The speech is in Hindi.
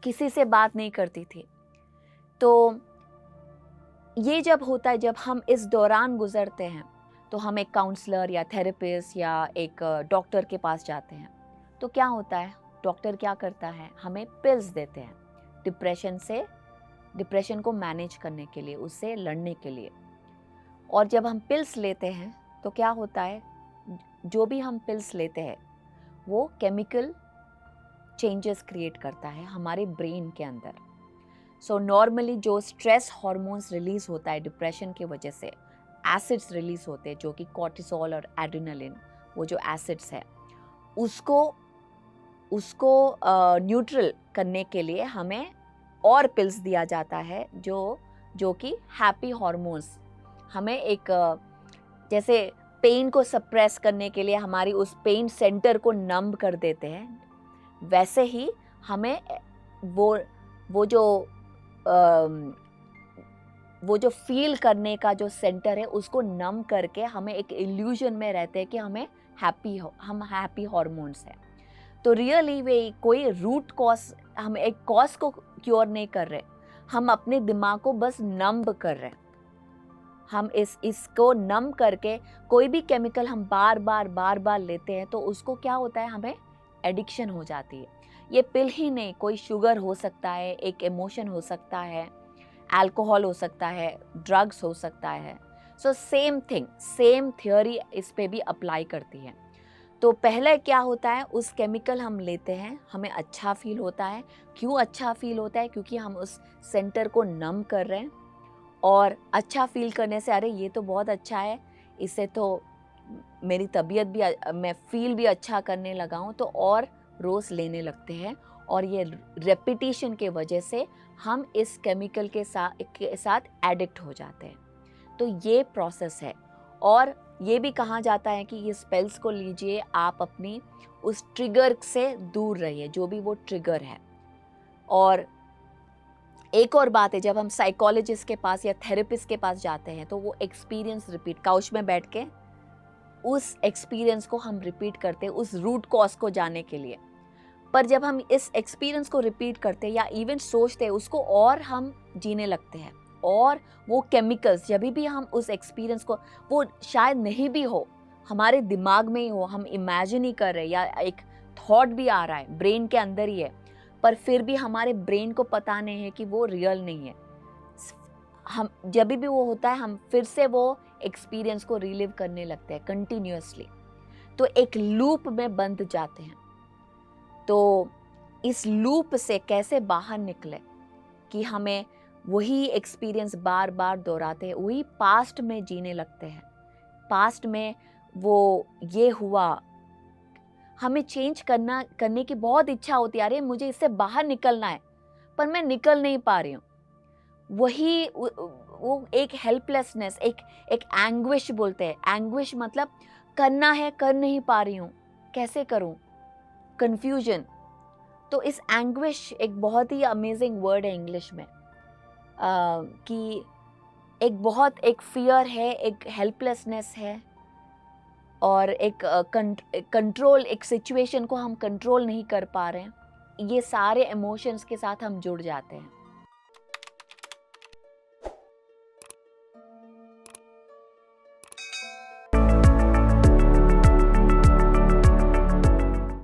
किसी से बात नहीं करती थी। तो ये जब होता है, जब हम इस दौरान गुजरते हैं, तो हम एक काउंसलर या थेरेपिस्ट या एक डॉक्टर के पास जाते हैं। तो क्या होता है, डॉक्टर क्या करता है, हमें पिल्स देते हैं डिप्रेशन को मैनेज करने के लिए, उससे लड़ने के लिए। और जब हम पिल्स लेते हैं तो क्या होता है, जो भी हम पिल्स लेते हैं वो केमिकल चेंजेस क्रिएट करता है हमारे ब्रेन के अंदर। सो नॉर्मली जो स्ट्रेस हार्मोन्स रिलीज होता है डिप्रेशन की वजह से, एसिड्स रिलीज होते हैं जो कि कॉर्टिसोल और एड्रेनलिन, वो जो एसिड्स है उसको उसको न्यूट्रल करने के लिए हमें और पिल्स दिया जाता है जो कि हैप्पी हार्मोन्स, हमें एक जैसे पेन को सप्रेस करने के लिए हमारी उस पेन सेंटर को नंब कर देते हैं, वैसे ही हमें वो जो वो जो फील करने का जो सेंटर है उसको नम करके हमें एक इल्यूजन में रहते हैं कि हम हैप्पी हार्मोन्स हैं। तो रियली वे कोई रूट कॉज, हम एक कॉज को क्योर नहीं कर रहे, हम अपने दिमाग को बस नंब कर रहे हैं। हम इसको नम करके कोई भी केमिकल हम बार बार लेते हैं तो उसको क्या होता है, हमें एडिक्शन हो जाती है। ये पिल ही नहीं, कोई शुगर हो सकता है, एक इमोशन हो सकता है, अल्कोहल हो सकता है, ड्रग्स हो सकता है। So same thing, same theory इस पे भी अप्लाई करती है। तो पहले क्या होता है, उस केमिकल हम लेते हैं, हमें अच्छा फील होता है। क्यों अच्छा फील होता है? क्योंकि हम उस सेंटर को नम कर रहे हैं, और अच्छा फील करने से अरे ये तो बहुत अच्छा है, इससे तो मेरी तबीयत भी मैं फील भी अच्छा करने लगा हूँ, तो और रोज़ लेने लगते हैं। और ये रेपिटेशन के वजह से हम इस केमिकल के साथ एडिक्ट हो जाते हैं। तो ये प्रोसेस है। और ये भी कहा जाता है कि ये स्पेल्स को लीजिए, आप अपनी उस ट्रिगर से दूर रहिए, जो भी वो ट्रिगर है। और एक और बात है, जब हम साइकोलॉजिस्ट के पास या थेरेपिस्ट के पास जाते हैं तो वो एक्सपीरियंस रिपीट, काउच में बैठ के उस एक्सपीरियंस को हम रिपीट करते हैं उस रूट कॉज को जानने के लिए। पर जब हम इस एक्सपीरियंस को रिपीट करते हैं या इवन सोचते हैं, उसको और हम जीने लगते हैं। और वो केमिकल्स जब भी हम उस एक्सपीरियंस को, वो शायद नहीं भी हो, हमारे दिमाग में ही हो, हम इमेजिन ही कर रहे हैं, या एक थॉट भी आ रहा है, ब्रेन के अंदर ही है, पर फिर भी हमारे ब्रेन को पता नहीं है कि वो रियल नहीं है। हम जब भी वो होता है, हम फिर से वो एक्सपीरियंस को रिलीव करने लगते हैं कंटिन्यूअसली। तो एक लूप में बंध जाते हैं। तो इस लूप से कैसे बाहर निकले कि हमें वही एक्सपीरियंस बार बार दोहराते हैं, वही पास्ट में जीने लगते हैं। पास्ट में वो ये हुआ, हमें चेंज करने की बहुत इच्छा होती है, अरे मुझे इससे बाहर निकलना है, पर मैं निकल नहीं पा रही हूँ। वही वो एक हेल्पलेसनेस, एक एंग्विश बोलते हैं। एंग्विश मतलब करना है, कर नहीं पा रही हूँ, कैसे करूँ, कंफ्यूजन। तो इस एंग्विश एक बहुत ही अमेजिंग वर्ड है इंग्लिश में, कि एक फियर है, एक हेल्पलेसनेस है, और एक कंट्रोल, एक सिचुएशन को हम कंट्रोल नहीं कर पा रहे हैं। ये सारे इमोशंस के साथ हम जुड़ जाते हैं।